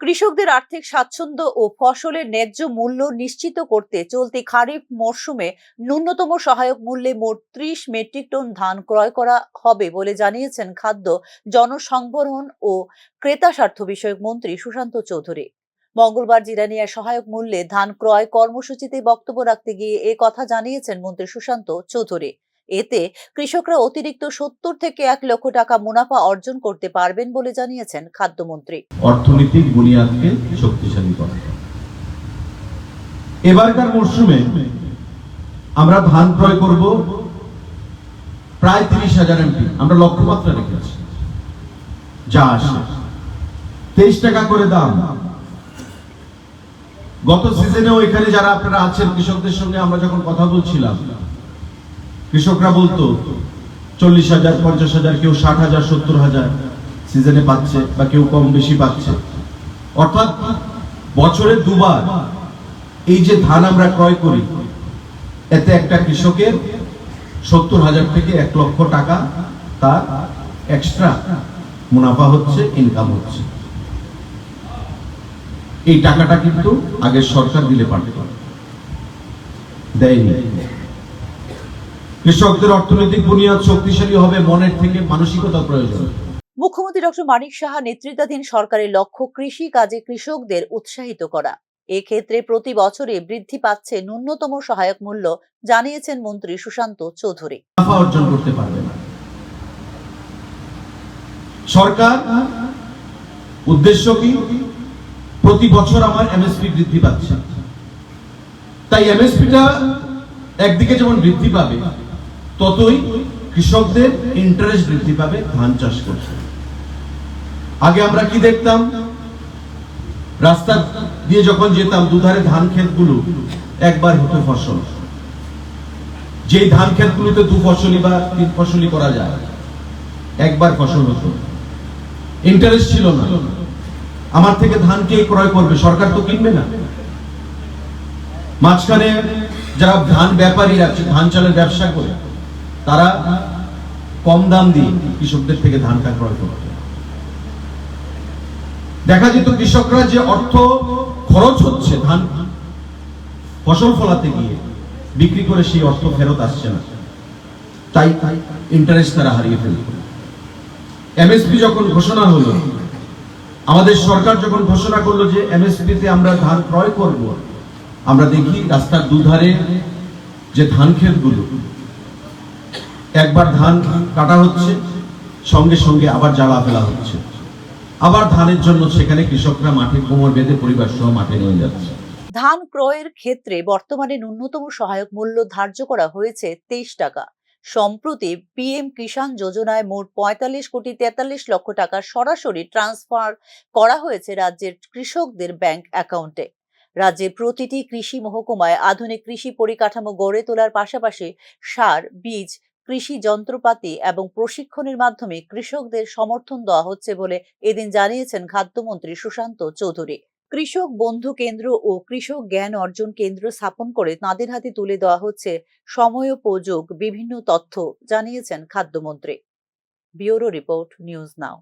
কৃষকদের আর্থিক স্বাচ্ছন্দ্য ও ফসলের ন্যায্য মূল্য নিশ্চিত করতে চলতি খারিফ মরশুমে ন্যূনতম সহায়ক মূল্যে মোট ৩০ মেট্রিক টন ধান ক্রয় করা হবে বলে জানিয়েছেন খাদ্য, জনসংবরণ ও ক্রেতা স্বার্থ বিষয়ক মন্ত্রী সুশান্ত চৌধুরী। মঙ্গলবার জিরানিয়ার সহায়ক মূল্যে ধান ক্রয় কর্মসূচিতে বক্তব্য রাখতে গিয়ে এ কথা জানিয়েছেন মন্ত্রী সুশান্ত চৌধুরী। এতে কৃষকরা অতিরিক্ত ৭০ থেকে ১ লক্ষ টাকা মুনাফা অর্জন করতে পারবেন বলে জানিয়েছেন খাদ্যমন্ত্রী। অর্থনৈতিক বুনিয়াদকে শক্তিশালী করা। এবারকার মরশুমে আমরা ধান ক্রয় করব প্রায় ৩০,০০০ এমপি। আমরা লক্ষ্যমাত্রা রেখেছি, যা আসে ২৩ টাকা করে দাম। গত সিজনেও এখানে যারা আপনারা আছেন কৃষকদের সঙ্গে আমরা যখন কথা বলছিলাম, কৃষকরা বলতো ৪০,০০০, ৫০,০০০, কেউ ৬০,০০০, ৭০,০০০ সিজনে পাচ্ছে, বা কেউ কম বেশি পাচ্ছে। অর্থাৎ বছরে দুবার এই যে ধান আমরা ক্রয় করি, এতে একটা কৃষকের ৭০,০০০ থেকে ১ লক্ষ টাকা তার এক্সট্রা মুনাফা হচ্ছে, ইনকাম হচ্ছে। এই টাকাটা কিন্তু আগের সরকার দিলে পারত, দেয়নি। কৃষকদের অর্থনৈতিক বুনিয়াদ শক্তিশালী হবে, মনের থেকে মানসিকতা প্রয়োজন। মুখ্যমন্ত্রী ডক্টর মানিক সাহা নেতৃত্বাধীন সরকারের লক্ষ্য কৃষি কাজে কৃষকদের উৎসাহিত করা। এক্ষেত্রে প্রতি বছরে বৃদ্ধি পাচ্ছে ন্যূনতম সহায়ক মূল্য, জানিয়েছেন মন্ত্রী সুশান্ত চৌধুরী। অর্জন করতে পারবে না সরকার। উদ্দেশ্য কি? প্রতি বছর আমার এমএসপি বৃদ্ধি পাচ্ছে, তাই এমএসপিটা একদিকে যেমন বৃদ্ধি পাবে, ততই কৃষকদের ইন্টারেস্ট বৃদ্ধি পাবে ধান চাষ করতে। আগে আমরা কি দেখতাম, রাস্তা দিয়ে যখন যেতাম, দুধারে ধান ক্ষেতগুলো একবার হতো ফসল। যেই ধান ক্ষেতগুলোতে ২ ফসলি বা ৩ ফসলি করা যায়, একবার ফসল হতো। ইন্টারেস্ট ছিল না, আমার থেকে ধান কে ক্রয় করবে? সরকার তো কিনবে না। মাঝখানে যারা ধান ব্যাপারী আছে, ধান চালের ব্যবসা করে, তারা কম দাম দিয়ে কৃষকদের থেকে ধানটা ক্রয় করত। দেখা যেত কৃষকরা যে অর্থ খরচ হচ্ছে ধান ফসল ফলাতে গিয়ে, বিক্রি করে সেই অর্থ ফেরত আসছে না, তাই ইন্টারেস্ট তারা হারিয়ে ফেলত। এমএসপি যখন ঘোষণা হলো, আমাদের সরকার যখন ঘোষণা করলো যে এমএসপি তে আমরা ধান ক্রয় করব, আমরা দেখি রাস্তার দুধারে যে ধান ক্ষেতগুলো, একবার ধান কাটা হচ্ছে, সঙ্গে সঙ্গে আবার জ্বালা ফেলা হচ্ছে, আবার ধানের জন্য সেখানে কৃষকরা মাঠে কোমর বেঁধে পরিবার সহ মাঠে নিয়ে যাচ্ছে। ধান ক্রয়ের ক্ষেত্রে বর্তমানে ন্যূনতম সহায়ক মূল্য ধার্য করা হয়েছে ২৩ টাকা। সম্প্রতি পিএম কিষাণ যোজনায় মোট ৪৫,৪৩,০০,০০০ টাকা সরাসরি ট্রান্সফার করা হয়েছে রাজ্যের কৃষকদের ব্যাংক অ্যাকাউন্টে। রাজ্যের প্রতিটি কৃষি মহকুমায় আধুনিক কৃষি পরিকাঠামো গড়ে তোলার পাশাপাশি সার, বীজ, কৃষি যন্ত্রপাতি এবং প্রশিক্ষণের মাধ্যমে কৃষকদের সমর্থন দেওয়া হচ্ছে বলে এদিন জানিয়েছেন খাদ্যমন্ত্রী সুশান্ত চৌধুরী। কৃষক বন্ধু কেন্দ্র ও কৃষক জ্ঞান অর্জন কেন্দ্র স্থাপন করে তাঁদের হাতে তুলে দেওয়া হচ্ছে সময়োপযোগ বিভিন্ন তথ্য, জানিয়েছেন খাদ্যমন্ত্রী। Bureau report, news now.